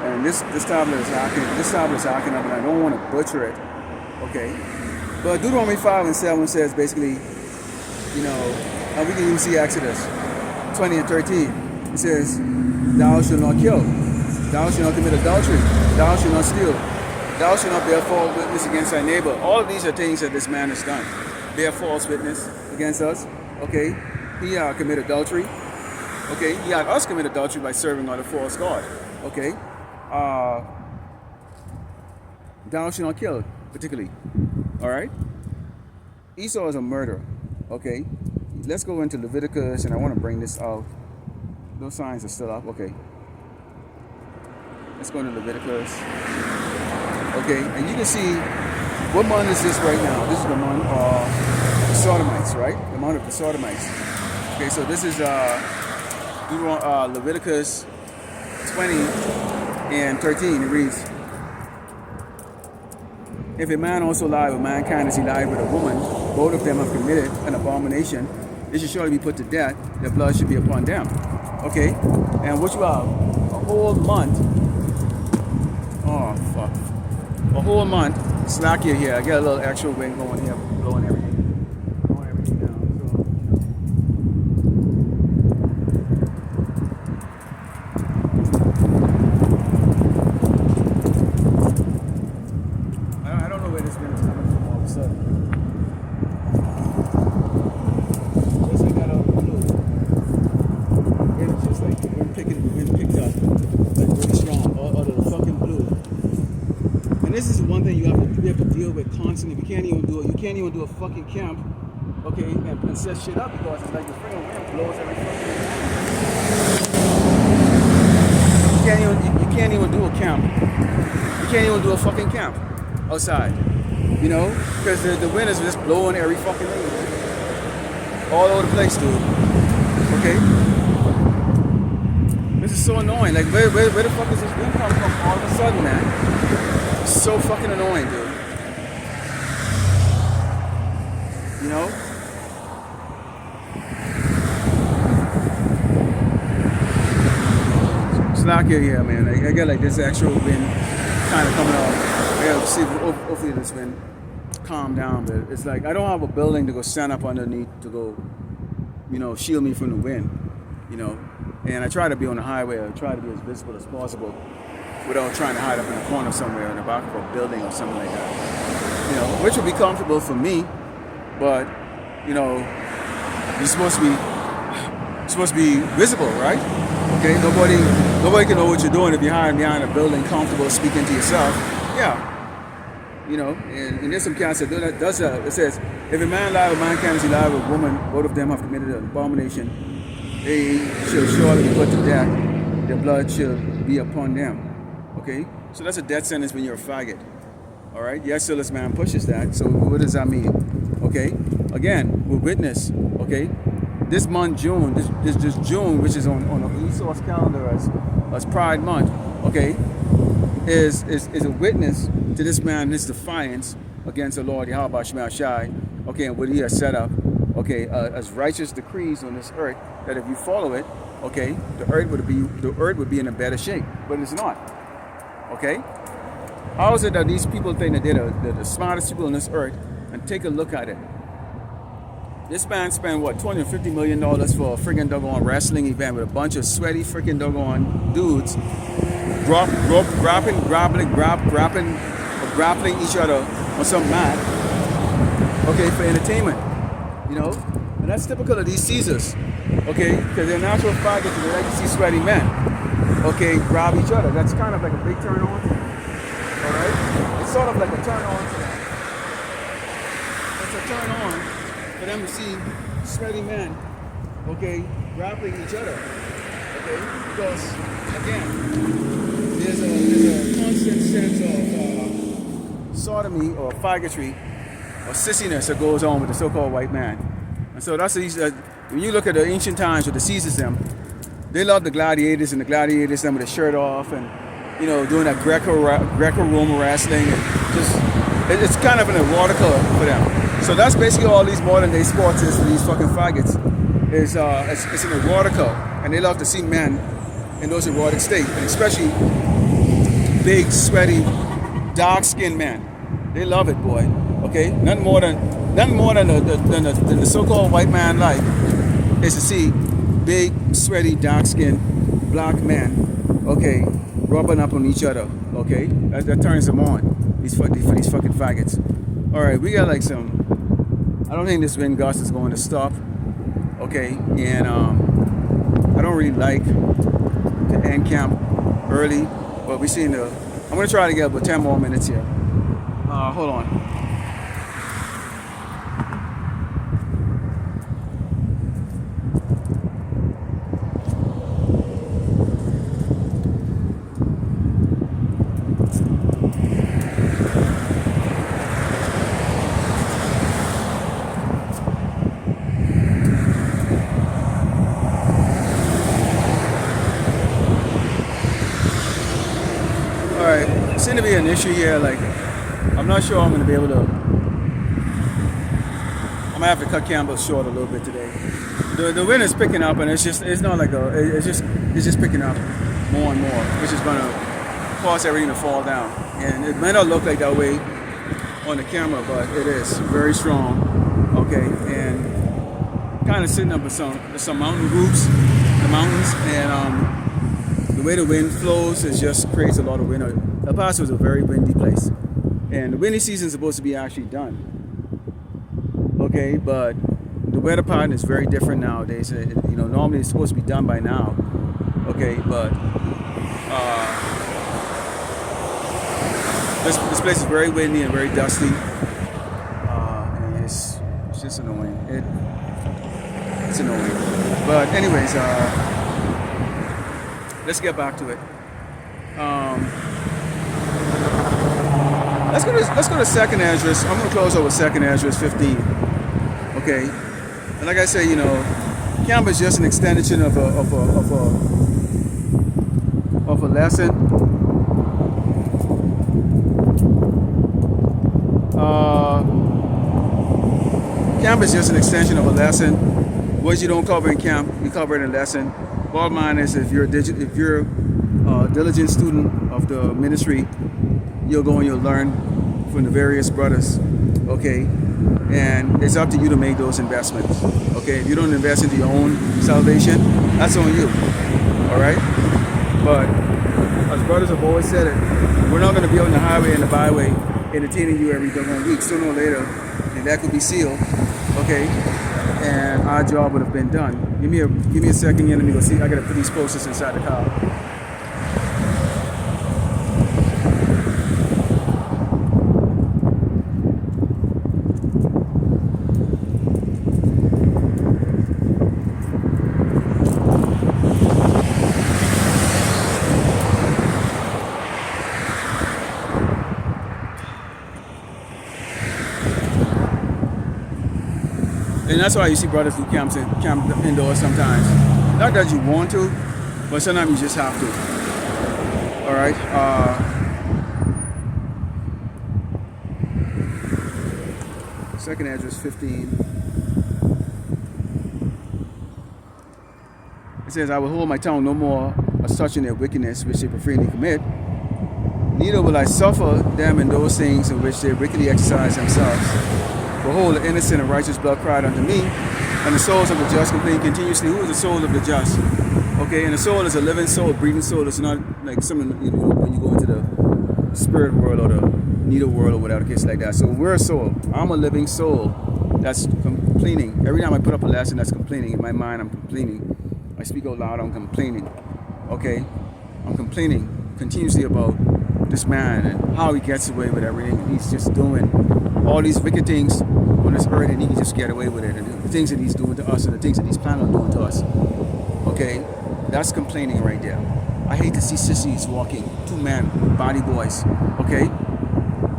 And this tablet is acting up, and I don't want to butcher it. Okay, but Deuteronomy 5:7 says basically, you know, and we can even see Exodus 20 and 13. It says, "Thou shalt not kill. Thou shalt not commit adultery. Thou shalt not steal. Thou shalt not bear false witness against thy neighbor." All of these are things that this man has done. Bear false witness against us. Okay, he committed adultery. Okay, he had us commit adultery by serving on a false god. Okay, thou shalt not kill, particularly. All right, Esau is a murderer. Okay, let's go into Leviticus, and I want to bring this out. Those signs are still up. Okay. Let's go into Leviticus. Okay, and you can see what month is this right now. This is the month of the Sodomites, right? The month of the Sodomites. Okay, so this is Leviticus 20 and 13. It reads, "If a man also lie with mankind as he lied with a woman, both of them have committed an abomination. They should surely be put to death. Their blood should be upon them." Okay, and what you have? A whole month. Oh, fuck. A whole month. Slack here. I got a little extra wind going here, blowing everything down. So, I don't know where this wind is coming from all of a sudden. Just like that out of the blue. It's just like the wind picked up. Like really strong. Out of the fucking blue. And this is one thing we have to deal with constantly. You can't even do a fucking camp, okay, and set shit up because it's like the freaking wind blows every fucking you can't even do a camp. You can't even do a fucking camp outside. You know? Because the wind is just blowing every fucking thing. All over the place, dude. Okay? This is so annoying. Like where the fuck is this wind coming from all of a sudden, man? So fucking annoying, dude. You know? Slack here, man. I get like this actual wind kind of coming off. I gotta see, hopefully this wind calm down, but it's like I don't have a building to go stand up underneath to go, you know, shield me from the wind, you know. And I try to be on the highway. I try to be as visible as possible without trying to hide up in a corner somewhere in the back of a building or something like that. You know, which would be comfortable for me, but you know, you're supposed to be visible, right? Okay, nobody can know what you're doing if you're hiding behind a building, comfortable speaking to yourself. Yeah, you know, and there's some cats that does that. It says, if a man lie with mankind as he lie with a woman, both of them have committed an abomination. They shall surely be put to death. Their blood shall be upon them. Okay, so that's a death sentence when you're a faggot. All right, yes, so this man pushes that. So what does that mean? Okay, again, we're witness. Okay, this month June, this June, which is on Esau's calendar as Pride Month. Okay, is a witness to this man, his defiance against the Lord Yahweh Shema Shai. Okay, and what he has set up. Okay, as righteous decrees on this earth that if you follow it, okay, the earth would be in a better shape, but it's not. Okay, how is it that these people think that they're the smartest people on this earth? And take a look at it. This man spent what, $250 million for a freaking doggone wrestling event with a bunch of sweaty freaking doggone dudes grappling each other on some mat. Okay, for entertainment. You know, and that's typical of these Caesars, okay? Because they're natural fighters and they like to see sweaty men. okay, grab each other. That's kind of like a big turn on to them. All right? It's sort of like a turn on to them. It's a turn on for them to see sweaty men, okay, grappling each other. Okay? Because, again, there's a constant sense of sodomy or faggotry or sissiness that goes on with the so-called white man. And so that's when you look at the ancient times with the Caesars, them, they love the gladiators, and the gladiators them with the shirt off and, you know, doing that Greco-Roman wrestling. And just, it's kind of an erotica for them. So that's basically all these modern day sports is for these fucking faggots. It's an erotica, and they love to see men in those erotic states, and especially big, sweaty, dark-skinned men. They love it, boy. Okay, nothing more than the so-called white man life is to see big, sweaty, dark-skinned black men, okay, rubbing up on each other. Okay, that turns them on. For these fucking faggots. All right, we got like some. I don't think this wind gust is going to stop. Okay, and I don't really like to end camp early, but we seen the. I'm gonna try to get about 10 more minutes here. Hold on. Alright, seems to be an issue here. Like, I'm not sure I'm going to be able to. I'm going to have to cut Campbell short a little bit today. The wind is picking up, and it's just picking up more and more, which is going to cause everything to fall down. And it may not look like that way on the camera, but it is very strong. Okay, and kind of sitting up with some mountain groups, the mountains, and the way the wind flows, it just creates a lot of wind. El Paso is a very windy place, and the windy season is supposed to be actually done. Okay, but the weather pattern is very different nowadays. Normally it's supposed to be done by now. Okay, but this place is very windy and very dusty, and it's just annoying. It's annoying. But anyways, let's get back to it. Let's go to second address. I'm gonna close over second address 15. Okay, and like I say, camp is just an extension of a lesson. Camp is just an extension of a lesson. What you don't cover in camp, you cover it in lesson. Bottom line is, if you're a diligent student of the ministry, you'll go and you'll learn from the various brothers, okay? And it's up to you to make those investments, okay? If you don't invest into your own salvation, that's on you, all right? But as brothers have always said it, we're not going to be on the highway and the byway entertaining you every week. Sooner or later, and that could be sealed, okay? And our job would have been done. Give me a second here. Let me go see. I gotta put these posters inside the car. And that's why you see brothers do camp indoors sometimes. Not that you want to, but sometimes you just have to. All right. Second address 15. It says, "I will hold my tongue no more of such in their wickedness which they profanely commit. Neither will I suffer them in those things in which they wickedly exercise themselves. Behold, the innocent and righteous blood cried unto me, and the souls of the just complain continuously." Who is the soul of the just? Okay, and the soul is a living soul, breathing soul. It's not like something, when you go into the spirit world or the needle world or whatever, case like that. So we're a soul. I'm a living soul that's complaining. Every time I put up a lesson, that's complaining. In my mind, I'm complaining. I speak out loud, I'm complaining. Okay? I'm complaining continuously about this man and how he gets away with everything. He's just doing all these wicked things on this earth, and he can just get away with it. And the things that he's doing to us, and the things that he's planning on doing to us. Okay, that's complaining right there. I hate to see sissies walking, two men, body boys. Okay,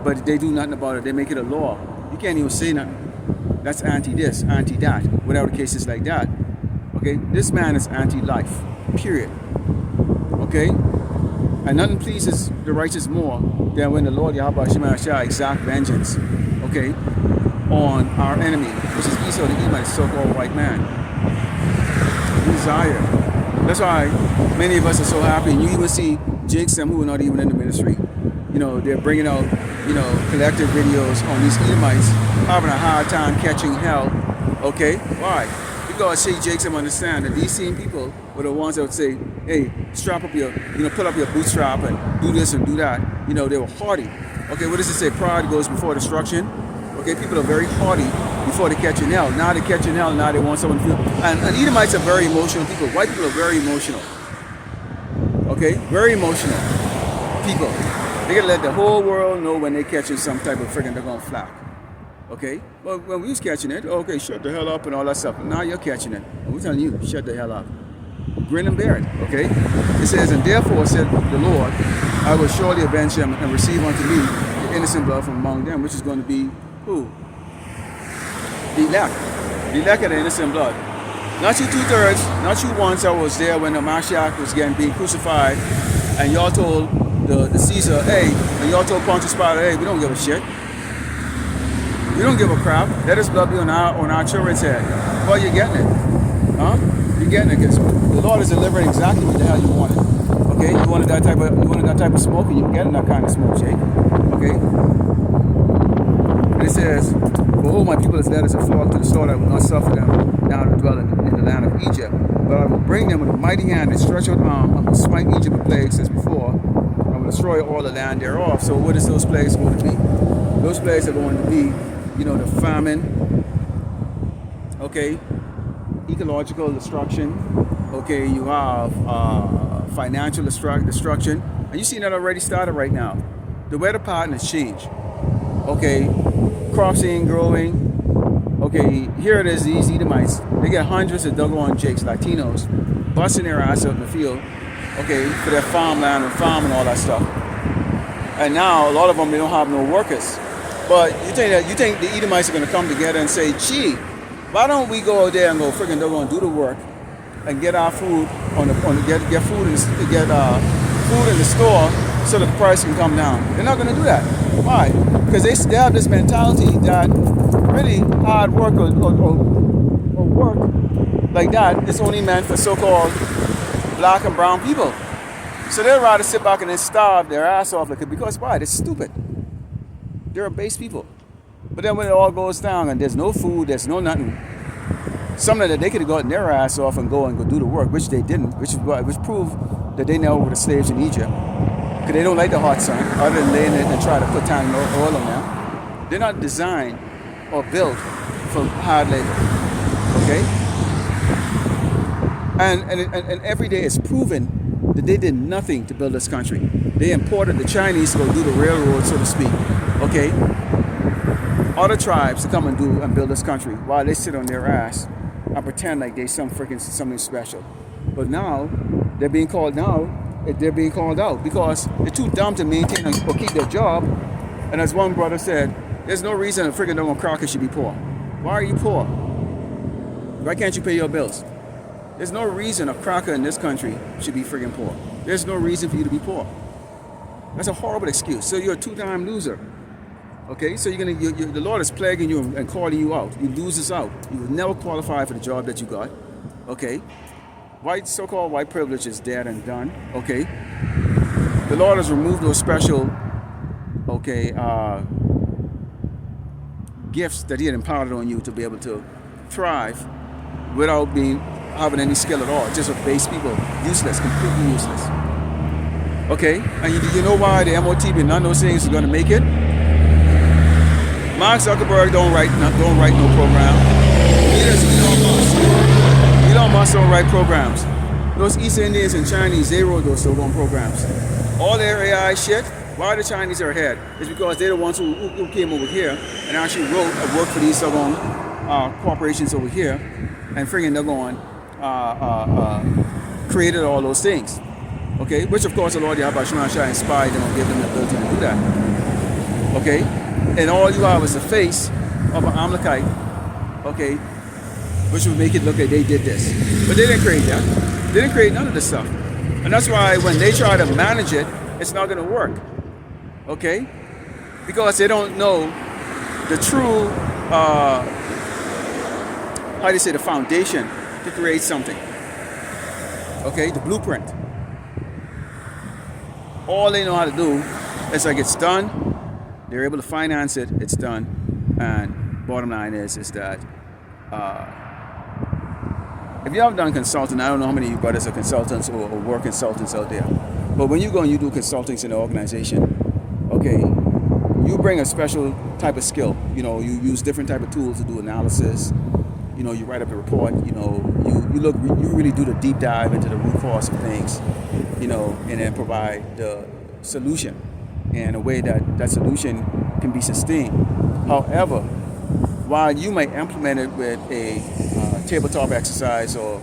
but they do nothing about it. They make it a law. You can't even say nothing. That's anti this, anti that. Whatever the case is like that. Okay, this man is anti-life. Period. Okay, and nothing pleases the righteous more than when the Lord Yahweh Shemashah exact vengeance. Okay, on our enemy, which is Esau the Edomite, so-called white man. Desire. That's why many of us are so happy. And you even see Jakes and who are not even in the ministry. You know, they're bringing out, you know, collective videos on these Edomites having a hard time catching hell. Okay, why? Because Sheikh Jakes understand that these same people were the ones that would say, hey, strap up your, you know, pull up your bootstrap and do this and do that. You know, they were hardy. Okay, what does it say? Pride goes before destruction. Okay, people are very hardy before they catch an hell. Now they catch an hell, now they want someone to feel. And Edomites are very emotional people. White people are very emotional. Okay, very emotional people. They gotta let the whole world know when they're catching some type of friggin' they're gonna flak. Okay, well, when we was catching it, okay, shut the hell up and all that stuff. But now you're catching it. And we're telling you, shut the hell up. Grin and bear it, okay? It says, and therefore said the Lord, I will surely avenge them and receive unto me the innocent blood from among them, which is going to be who? The elect. The elect of the innocent blood. Not you 2/3, not you once that was there when the Mashiach was being crucified, and y'all told the Caesar, hey, and y'all told Pontius Pilate, hey, we don't give a shit. We don't give a crap. Let his blood be on our children's head. Well, you're getting it. Huh? You're getting it, because the Lord is delivering exactly what the hell you wanted. Okay? You wanted that type of smoke, and you're getting that kind of smoke, Jake. Okay? And it says, behold, my people is led as a flock to the slaughter. I will not suffer them now to dwell in the land of Egypt. But I will bring them with a mighty hand and stretch out arm. I will smite Egypt with plagues as before. I will destroy all the land thereof. So what is those plagues going to be? Those plagues are going to be, you know, the famine. Okay? Ecological destruction. Okay? You have financial destruction. And you see that already started right now. The weather patterns change. Okay, crops ain't growing. Okay, here it is, these Edomites. They get hundreds of doggone Jakes, Latinos, busting their ass out in the field, okay, for their farmland and farm and all that stuff. And now a lot of them, they don't have no workers. But you think the Edomites are gonna come together and say, gee, why don't we go out there and go friggin' doggone do the work and get our food get food in the store so that the price can come down? They're not gonna do that. Why? Because they have this mentality that really hard work or work like that is only meant for so-called black and brown people. So they'd rather sit back and then starve their ass off because why? They're stupid. They're a base people. But then when it all goes down and there's no food, there's no nothing, something that they could have gotten their ass off and go do the work, which they didn't, which proved that they never were the slaves in Egypt. Because they don't like the hot sun, other than laying it and try to put time oil on them. They're not designed or built for hard labor. Okay? And every day it's proven that they did nothing to build this country. They imported the Chinese to go do the railroad, so to speak. Okay? Other tribes to come and build this country while they sit on their ass and pretend like they something special. But now they're being called out because they're too dumb to maintain or keep their job. And as one brother said, there's no reason a friggin' no cracker should be poor. Why are you poor? Why can't you pay your bills? There's no reason a cracker in this country should be friggin' poor. There's no reason for you to be poor. That's a horrible excuse. So you're a two-time loser. Okay, so the Lord is plaguing you and calling you out. You lose this out. You will never qualify for the job that you got. Okay, so-called white privilege is dead and done. Okay, the Lord has removed those special, gifts that He had imparted on you to be able to thrive without having any skill at all. Just a base people, useless, completely useless. Okay, and you know why the MOT and none of those things are going to make it? Mark Zuckerberg don't write no program. Elon Musk don't write programs. Those East Indians and Chinese, they wrote those so-called programs. All their AI shit, why the Chinese are ahead is because they're the ones who came over here and actually wrote and worked for these so-called corporations over here, and friggin' they're going created all those things. Okay, which of course the Lord Yahweh Shai inspired them and gave them the ability to do that. Okay, and all you have is the face of an Amalekite, okay, which would make it look like they did this. But they didn't create that. They didn't create none of this stuff. And that's why when they try to manage it, it's not gonna work. Okay? Because they don't know the true, how do you say, the foundation to create something. Okay, the blueprint. All they know how to do is like it's done, they're able to finance it, it's done, and bottom line is that if you haven't done consulting, I don't know how many of you brothers are consultants or work consultants out there, but when you go and you do consulting in an organization, okay, you bring a special type of skill. You know, you use different type of tools to do analysis. You know, you write up a report. You know, you really do the deep dive into the root cause of things. You know, and then provide the solution in a way that that solution can be sustained. However, while you might implement it with a tabletop exercise or,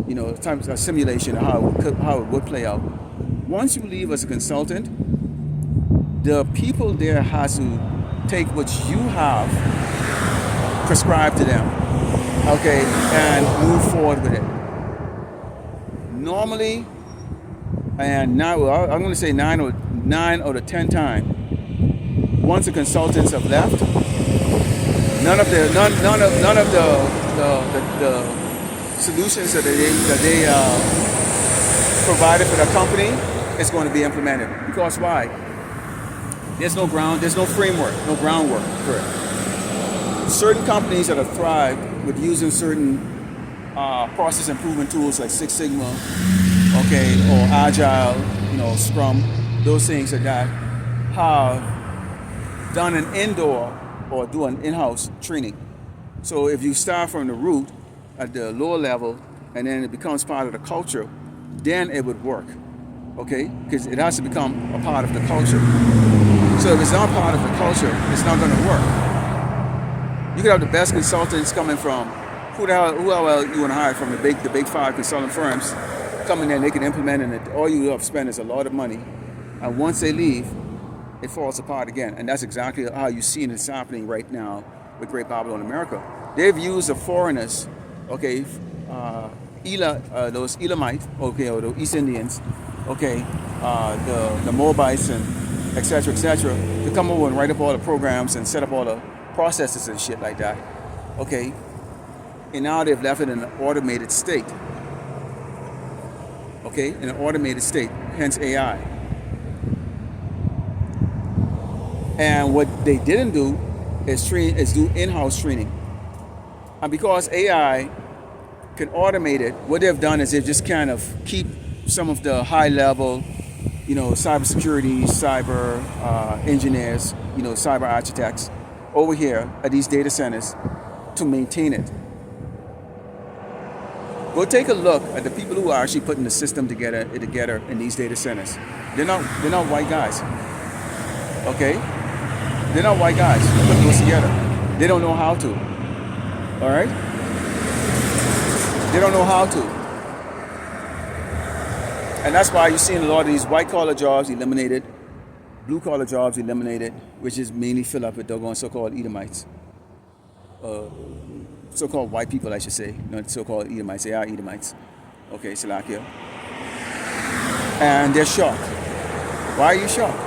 you know, a simulation of how it would play out, once you leave as a consultant, the people there has to take what you have prescribed to them, okay, and move forward with it. Normally, and now I'm going to say 9 out of 10 times, once the consultants have left, none of the solutions that they provided for the company is going to be implemented. Because why? There's no framework, no groundwork for it. Certain companies that have thrived with using certain process improvement tools like Six Sigma, okay, or Agile, you know, Scrum, those things like that, have done an indoor or do an in-house training. So if you start from the root at the lower level and then it becomes part of the culture, then it would work, okay? Because it has to become a part of the culture. So if it's not part of the culture, it's not going to work. You could have the best consultants coming from who the hell you want to hire from the big 5 consulting firms, come in there and they can implement it. All you have to spend is a lot of money, and once they leave, it falls apart again. And that's exactly how you see it's happening right now with Great Babylon America. They've used the foreigners, okay, those Elamites, okay, or the East Indians, okay, the Moabites and et cetera, to come over and write up all the programs and set up all the processes and shit like that, okay? And now they've left it in an automated state, okay? In an automated state, hence AI. And what they didn't do is do in-house training. And because AI can automate it, what they've done is they've just kind of keep some of the high-level, you know, cybersecurity, cyber engineers, you know, cyber architects over here at these data centers to maintain it. Go take a look at the people who are actually putting the system together in these data centers. They're not white guys, okay? They're not white guys putting those together. They don't know how to, all right? They don't know how to. And that's why you're seeing a lot of these white-collar jobs eliminated, blue-collar jobs eliminated, which is mainly filled up with doggone so-called Edomites. So-called white people, I should say, not so-called Edomites. They are Edomites. Okay, Salakia. And they're shocked. Why are you shocked?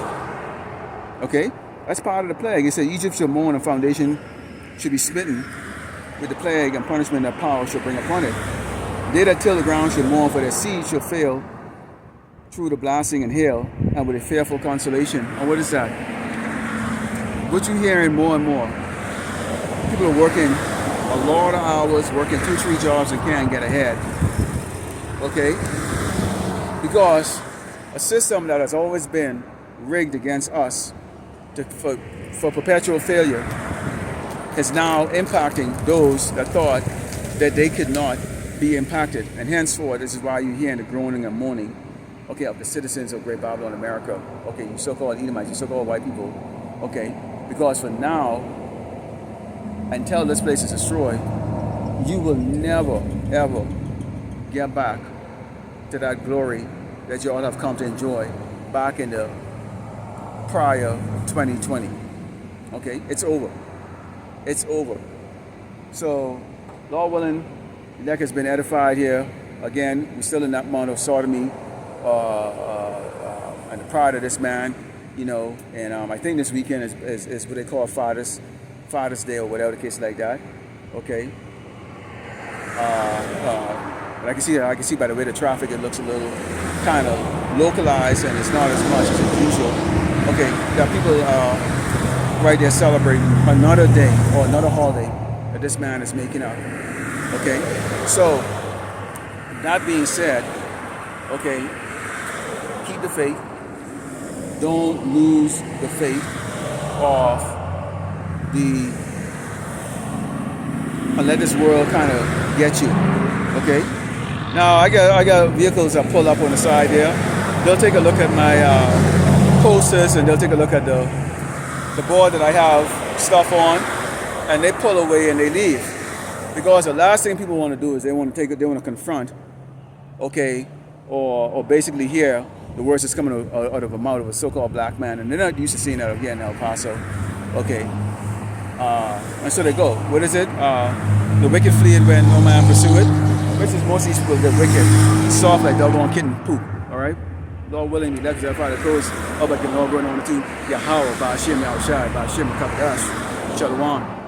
Okay, that's part of the plague. It said Egypt shall mourn, and foundation should be smitten with the plague, and punishment that power shall bring upon it. They that till the ground shall mourn, for their seed shall fail through the blasting and hail, and with a fearful consolation. And what is that? What you're hearing more and more. People are working a lot of hours, working 2-3 jobs and can't get ahead. Okay? Because a system that has always been rigged against us for perpetual failure is now impacting those that thought that they could not be impacted. And henceforth, this is why you're hearing the groaning and moaning, okay, of the citizens of Great Babylon, America, okay, you so-called Edomites, you so-called white people, okay, because for now, until this place is destroyed, you will never, ever get back to that glory that you all have come to enjoy back in the prior 2020. Okay, it's over. It's over. So, Lord willing, the elect has been edified here. Again, we're still in that month of sodomy and the pride of this man, you know. And I think this weekend is what they call Father's Day or whatever the case like that. Okay. But I can see by the way the traffic, it looks a little kind of localized and it's not as much as usual. Okay, there are people right there celebrating another day or another holiday that this man is making up. Okay, so that being said, okay, keep the faith. Don't lose the faith of and let this world kind of get you. Okay. Now I got vehicles that pull up on the side there. They'll take a look at my posters and they'll take a look at the board that I have stuff on, and they pull away and they leave. Because the last thing people want to do is they want to confront, okay, or basically hear the words that's coming out of the mouth of a so-called black man, and they're not used to seeing that again in El Paso, okay. And so they go. What is it? The wicked flee it when no man pursue it. Which is most of these people get wicked, soft like doggone kitten poop. All right. Lord willing, the elect is everybody that goes. But the Lord going on to Yahweh, Ba'ashim, Yahushai, Ba'ashim, Kapadash, Shalom.